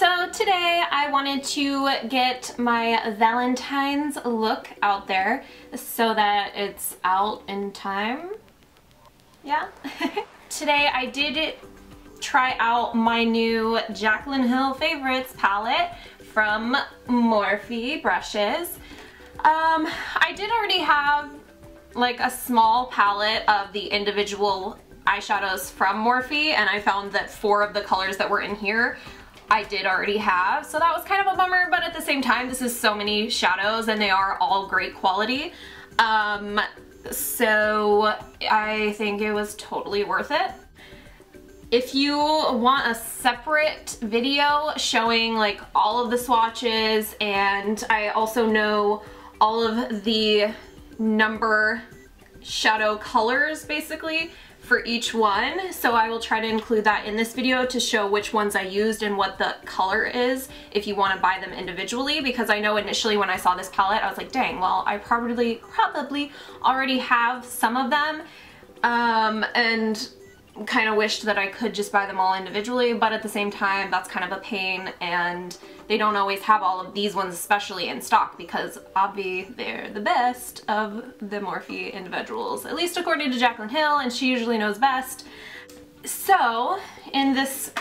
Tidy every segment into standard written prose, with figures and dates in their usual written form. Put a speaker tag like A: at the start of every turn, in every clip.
A: So today I wanted to get my Valentine's look out there so that it's out in time. Yeah. Today I did try out my new Jaclyn Hill Favorites palette from Morphe brushes. I did already have like a small palette of the individual eyeshadows from Morphe, and I found that 4 of the colors that were in here I did already have, so that was kind of a bummer, but at the same time this is so many shadows and they are all great quality. So I think it was totally worth it. If you want a separate video showing like all of the swatches, and I also know all of the number shadow colors basically for each one, so I will try to include that in this video to show which ones I used and what the color is if you want to buy them individually, because I know initially when I saw this palette I was like, dang, well I probably already have some of them, and kind of wished that I could just buy them all individually, but at the same time that's kind of a pain, and they don't always have all of these ones especially in stock because obviously they're the best of the Morphe individuals, at least according to Jaclyn Hill, and she usually knows best. So in this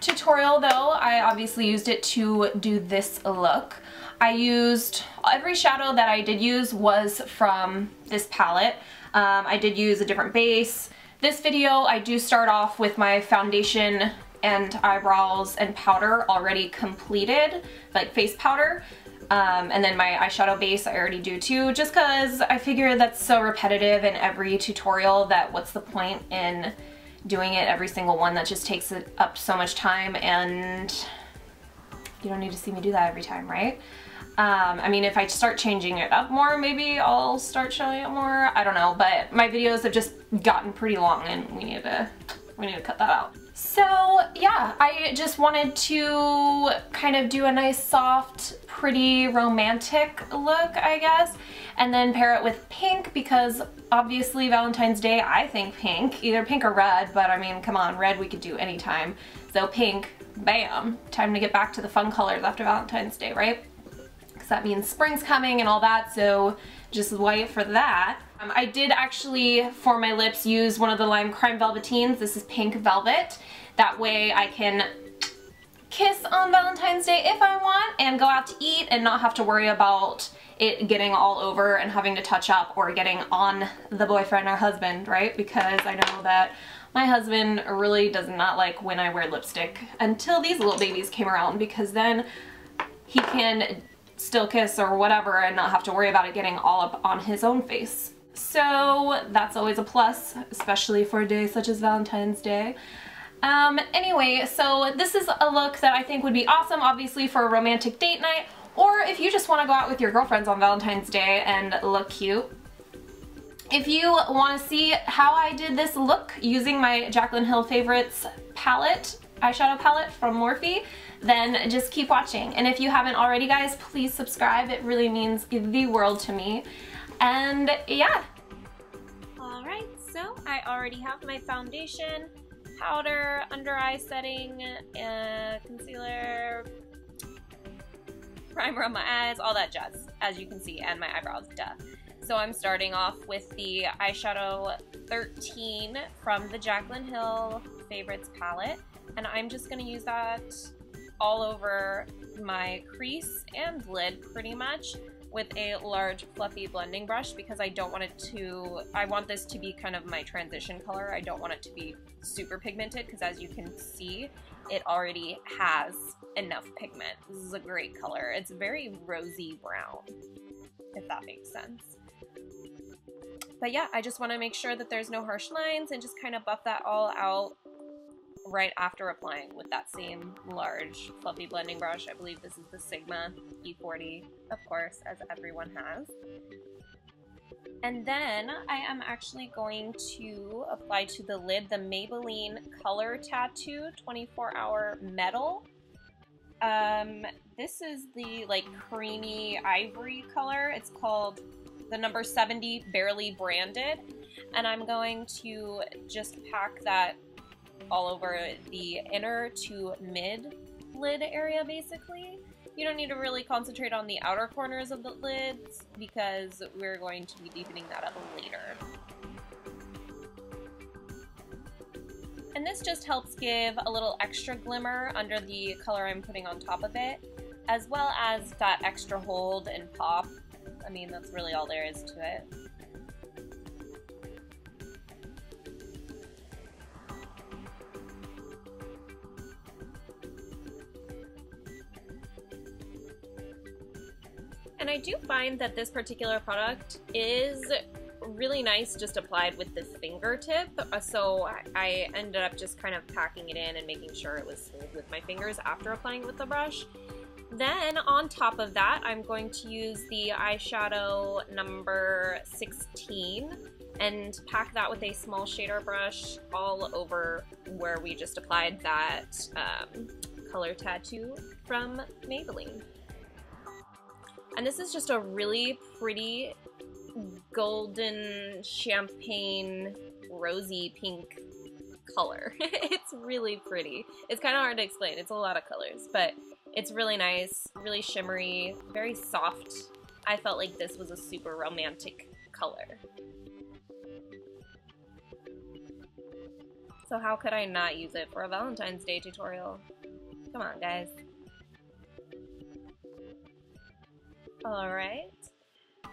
A: tutorial though, I obviously used it to do this look. I used every shadow that I did use was from this palette. I did use a different base. This video I do start off with my foundation and eyebrows and powder already completed, like face powder, and then my eyeshadow base I already do too, just because I figure that's so repetitive in every tutorial that what's the point in doing it every single one. That just takes it up so much time, and you don't need to see me do that every time, right? I mean, if I start changing it up more, maybe I'll start showing it more. I don't know, but my videos have just gotten pretty long and we need to cut that out. So yeah, I just wanted to kind of do a nice, soft, pretty, romantic look, I guess, and then pair it with pink because obviously Valentine's Day, I think pink, either pink or red, but I mean, come on, red we could do anytime. So pink, bam, time to get back to the fun colors after Valentine's Day, right? That means spring's coming and all that, so just wait for that. I did actually, for my lips, use one of the Lime Crime Velvetines. This is Pink Velvet. That way I can kiss on Valentine's Day if I want and go out to eat and not have to worry about it getting all over and having to touch up or getting on the boyfriend or husband, right? Because I know that my husband really does not like when I wear lipstick until these little babies came around, because then he can still kiss or whatever and not have to worry about it getting all up on his own face. So that's always a plus, especially for a day such as Valentine's Day. Anyway, so this is a look that I think would be awesome, obviously, for a romantic date night, or if you just want to go out with your girlfriends on Valentine's Day and look cute. If you want to see how I did this look using my Jaclyn Hill Favorites palette, eyeshadow palette from Morphe, then just keep watching. And if you haven't already, guys, please subscribe. It really means the world to me. And yeah. Alright, so I already have my foundation, powder, under eye setting, concealer, primer on my eyes, all that jazz, as you can see, and my eyebrows, duh. So I'm starting off with the eyeshadow 13 from the Jaclyn Hill Favorites palette, and I'm just going to use that all over my crease and lid pretty much with a large fluffy blending brush, because I don't want it to, I want this to be kind of my transition color. I don't want it to be super pigmented, because as you can see, it already has enough pigment. This is a great color. It's very rosy brown, if that makes sense. But yeah, I just want to make sure that there's no harsh lines and just kind of buff that all out right after applying with that same large fluffy blending brush. I believe this is the Sigma E40, of course, as everyone has. And then I am actually going to apply to the lid the Maybelline Color Tattoo 24-Hour Metal. This is the like creamy ivory color. It's called the number 70 Barely Branded, and I'm going to just pack that all over the inner to mid lid area basically. You don't need to really concentrate on the outer corners of the lids because we're going to be deepening that up later. And this just helps give a little extra glimmer under the color I'm putting on top of it, as well as that extra hold and pop. I mean, that's really all there is to it. And I do find that this particular product is really nice just applied with the fingertip, so I ended up just kind of packing it in and making sure it was smooth with my fingers after applying it with the brush. Then on top of that, I'm going to use the eyeshadow number 16 and pack that with a small shader brush all over where we just applied that color tattoo from Maybelline. And this is just a really pretty golden champagne rosy pink color. It's really pretty. It's kind of hard to explain. It's a lot of colors, but it's really nice, really shimmery, very soft. I felt like this was a super romantic color. So how could I not use it for a Valentine's Day tutorial? Come on, guys. Alright,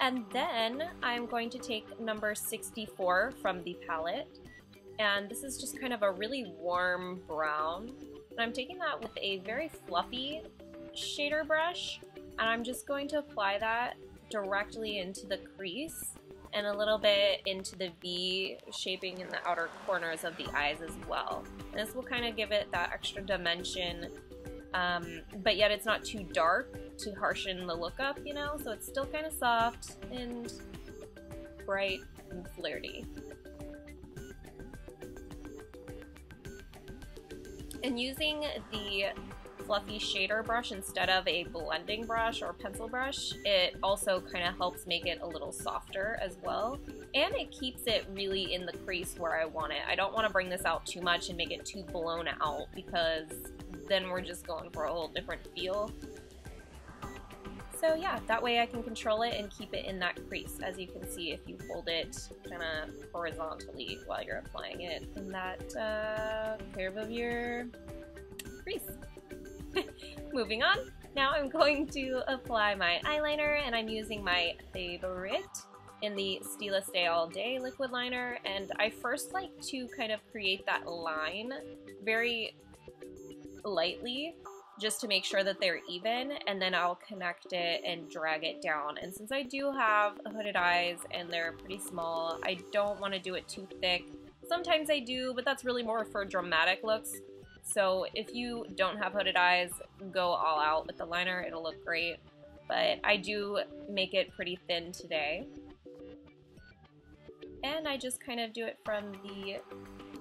A: and then I'm going to take number 64 from the palette, and this is just kind of a really warm brown, and I'm taking that with a very fluffy shader brush, and I'm just going to apply that directly into the crease and a little bit into the V shaping in the outer corners of the eyes as well. And this will kind of give it that extra dimension, but yet it's not too dark to harshen the look up, you know, so it's still kind of soft and bright and flirty. And using the fluffy shader brush instead of a blending brush or pencil brush, it also kind of helps make it a little softer as well, and it keeps it really in the crease where I want it. I don't want to bring this out too much and make it too blown out, because then we're just going for a whole different feel. So yeah, that way I can control it and keep it in that crease, as you can see if you hold it kind of horizontally while you're applying it in that curve of your crease. Moving on, now I'm going to apply my eyeliner, and I'm using my favorite in the Stila Stay All Day liquid liner, and I first like to kind of create that line very lightly, just to make sure that they're even, and then I'll connect it and drag it down. And since I do have hooded eyes and they're pretty small, I don't want to do it too thick. Sometimes I do, but that's really more for dramatic looks. So if you don't have hooded eyes, go all out with the liner, it'll look great. But I do make it pretty thin today. And I just kind of do it from the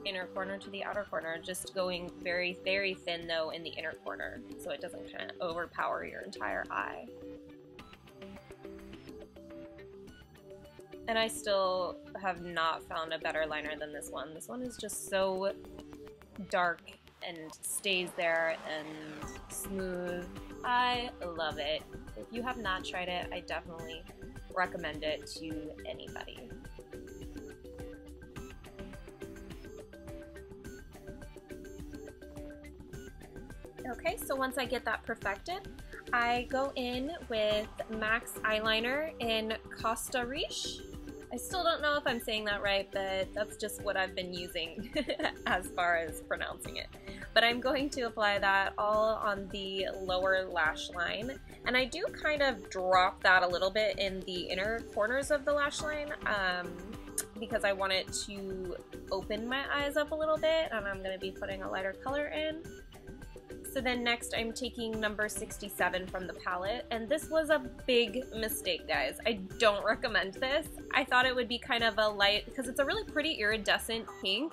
A: inner corner to the outer corner, just going very, very thin though in the inner corner, so it doesn't kind of overpower your entire eye. And I still have not found a better liner than this one. This one is just so dark and stays there and smooth. I love it. If you have not tried it, I definitely recommend it to anybody. Okay, so once I get that perfected, I go in with MAC's eyeliner in Costa Riche. I still don't know if I'm saying that right, but that's just what I've been using as far as pronouncing it. But I'm going to apply that all on the lower lash line, and I do kind of drop that a little bit in the inner corners of the lash line because I want it to open my eyes up a little bit, and I'm going to be putting a lighter color in. So then next I'm taking number 67 from the palette, and this was a big mistake, guys. I don't recommend this. I thought it would be kind of a light, because it's a really pretty iridescent pink,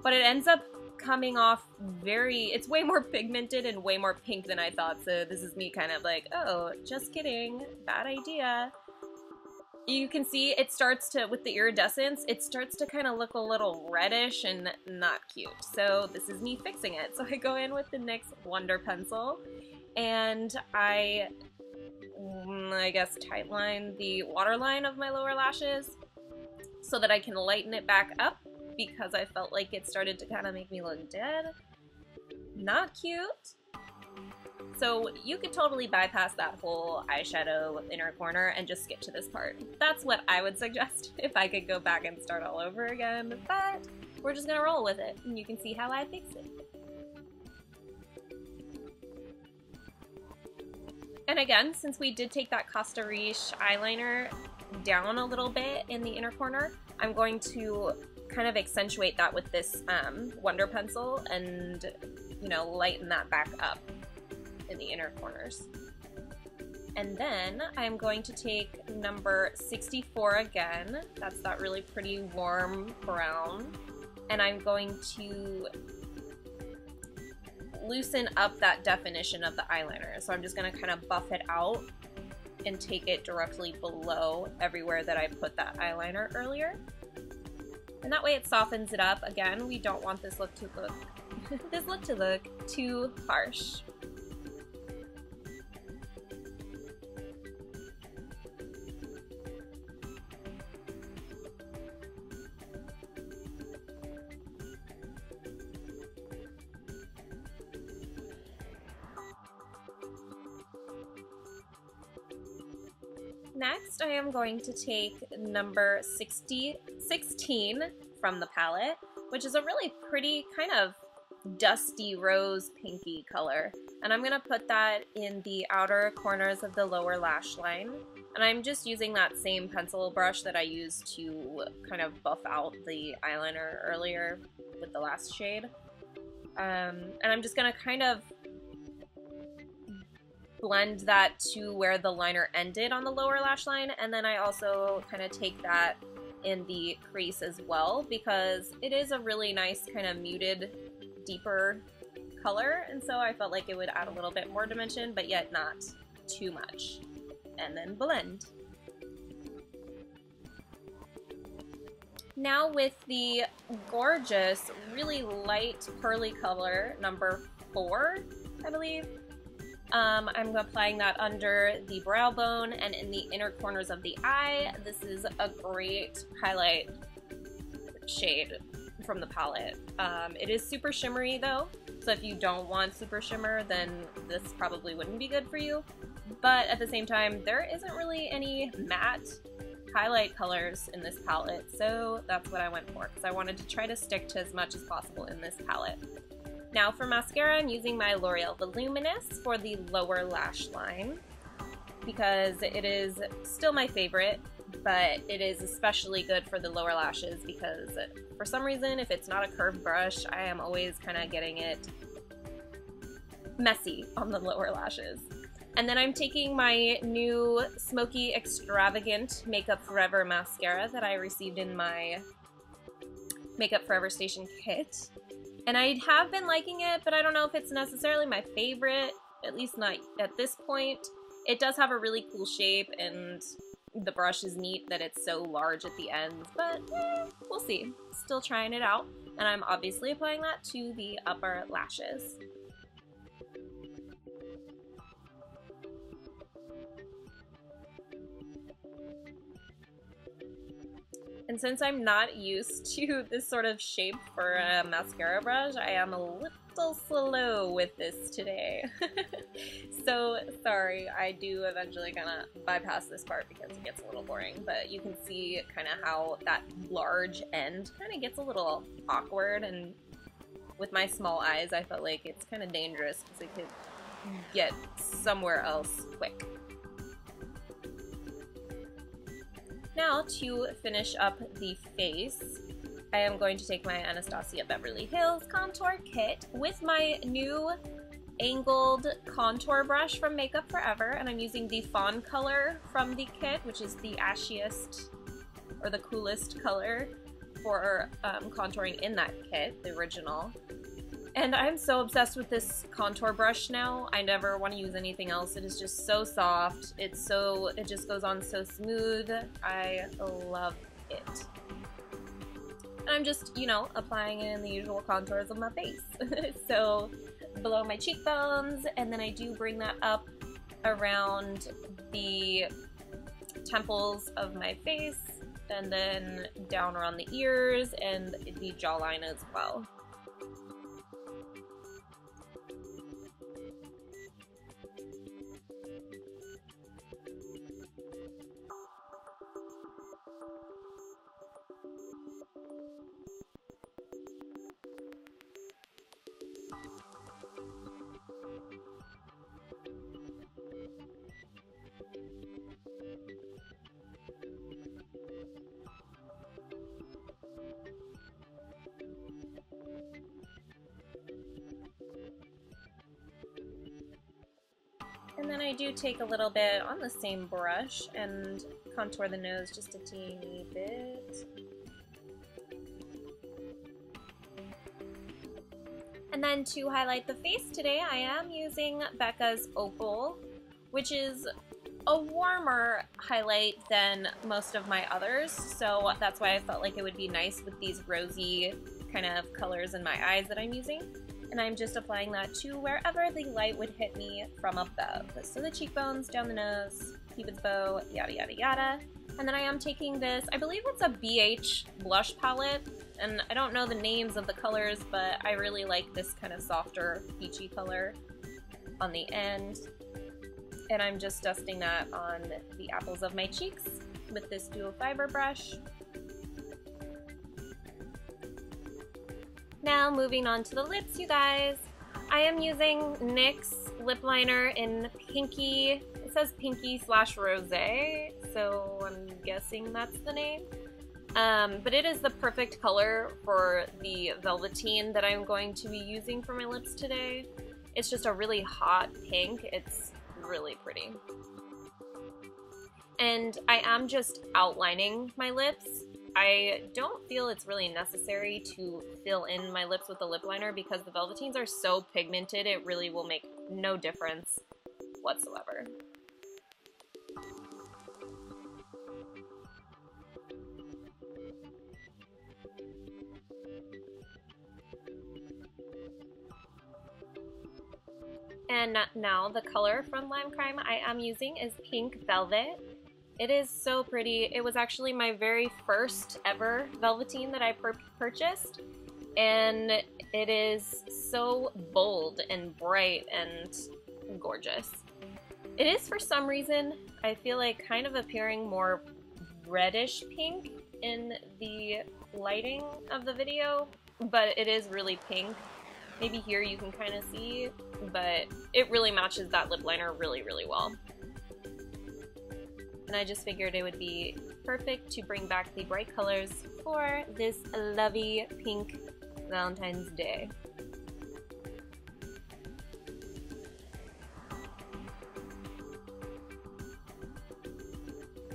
A: but it ends up coming off it's way more pigmented and way more pink than I thought, so this is me kind of like, oh, just kidding, bad idea. you can see it starts to, with the iridescence, it starts to kind of look a little reddish and not cute. So this is me fixing it. So I go in with the NYX Wonder Pencil and I guess tightline the waterline of my lower lashes so that I can lighten it back up because I felt like it started to kind of make me look dead. Not cute. So you could totally bypass that whole eyeshadow inner corner and just skip to this part. That's what I would suggest if I could go back and start all over again, but we're just gonna roll with it and you can see how I fix it. And again, since we did take that Costa Riche eyeliner down a little bit in the inner corner, I'm going to kind of accentuate that with this Wonder Pencil and, you know, lighten that back up in the inner corners. And then I'm going to take number 64 again, that's that really pretty warm brown, and I'm going to loosen up that definition of the eyeliner. So I'm just going to kind of buff it out and take it directly below everywhere that I put that eyeliner earlier. And that way it softens it up. Again, we don't want this look to look too harsh. Next, I am going to take number 16 from the palette, which is a really pretty kind of dusty rose pinky color. And I'm going to put that in the outer corners of the lower lash line. And I'm just using that same pencil brush that I used to kind of buff out the eyeliner earlier with the last shade. And I'm just going to kind of blend that to where the liner ended on the lower lash line, and then I also kind of take that in the crease as well because it is a really nice kind of muted, deeper color, and so I felt like it would add a little bit more dimension, but yet not too much. And then blend. Now with the gorgeous, really light pearly color, number 4, I believe, I'm applying that under the brow bone and in the inner corners of the eye. This is a great highlight shade from the palette. It is super shimmery though, so if you don't want super shimmer, then this probably wouldn't be good for you. But at the same time, there isn't really any matte highlight colors in this palette, so that's what I went for, because I wanted to try to stick to as much as possible in this palette. Now for mascara, I'm using my L'Oreal Voluminous for the lower lash line because it is still my favorite, but it is especially good for the lower lashes because for some reason, if it's not a curved brush, I am always kind of getting it messy on the lower lashes. And then I'm taking my new Smokey Extravagant Makeup Forever mascara that I received in my Makeup Forever Station kit. And I have been liking it, but I don't know if it's necessarily my favorite, at least not at this point. It does have a really cool shape, and the brush is neat that it's so large at the ends, but we'll see. Still trying it out, and I'm obviously applying that to the upper lashes. And since I'm not used to this sort of shape for a mascara brush, I am a little slow with this today. So sorry, I do eventually kind of bypass this part because it gets a little boring, but you can see kind of how that large end kind of gets a little awkward, and with my small eyes, I felt like it's kind of dangerous because it could get somewhere else quick. Now, to finish up the face, I am going to take my Anastasia Beverly Hills contour kit with my new angled contour brush from Makeup Forever, and I'm using the Fawn color from the kit, which is the ashiest or the coolest color for contouring in that kit, the original. And I'm so obsessed with this contour brush now. I never want to use anything else. It is just so soft. It just goes on so smooth. I love it. And I'm just, you know, applying it in the usual contours of my face. So below my cheekbones, and then I do bring that up around the temples of my face, and then down around the ears and the jawline as well. And then I do take a little bit on the same brush and contour the nose just a teeny bit. And then to highlight the face today, I am using Becca's Opal, which is a warmer highlight than most of my others, so that's why I felt like it would be nice with these rosy kind of colors in my eyes that I'm using. And I'm just applying that to wherever the light would hit me from above. So the cheekbones, down the nose, Cupid's bow, yada yada yada. And then I am taking this, I believe it's a BH blush palette, and I don't know the names of the colors, but I really like this kind of softer peachy color on the end. And I'm just dusting that on the apples of my cheeks with this dual fiber brush. Now moving on to the lips, you guys. I am using NYX lip liner in Pinky. It says Pinky / Rosé, so I'm guessing that's the name. But it is the perfect color for the Velveteen that I'm going to be using for my lips today. It's just a really hot pink. It's really pretty. And I am just outlining my lips. I don't feel it's really necessary to fill in my lips with the lip liner because the Velveteens are so pigmented, it really will make no difference whatsoever. And now the color from Lime Crime I am using is Pink Velvet. It is so pretty. It was actually my very first ever Velveteen that I purchased, and it is so bold and bright and gorgeous. It is, for some reason, I feel like kind of appearing more reddish pink in the lighting of the video, but it is really pink. Maybe here you can kind of see, but it really matches that lip liner really, really well. And I just figured it would be perfect to bring back the bright colors for this lovely pink Valentine's Day.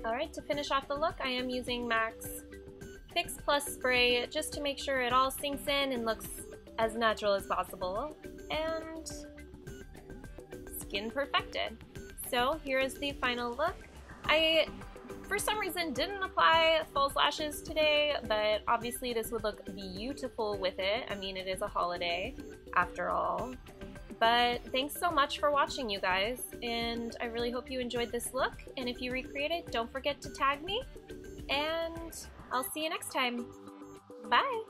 A: Alright, to finish off the look, I am using MAC's Fix Plus Spray just to make sure it all sinks in and looks as natural as possible, and skin perfected. So here is the final look. I, for some reason, didn't apply false lashes today, but obviously this would look beautiful with it. I mean, it is a holiday after all. But thanks so much for watching, you guys, and I really hope you enjoyed this look. And if you recreate it, don't forget to tag me, and I'll see you next time. Bye!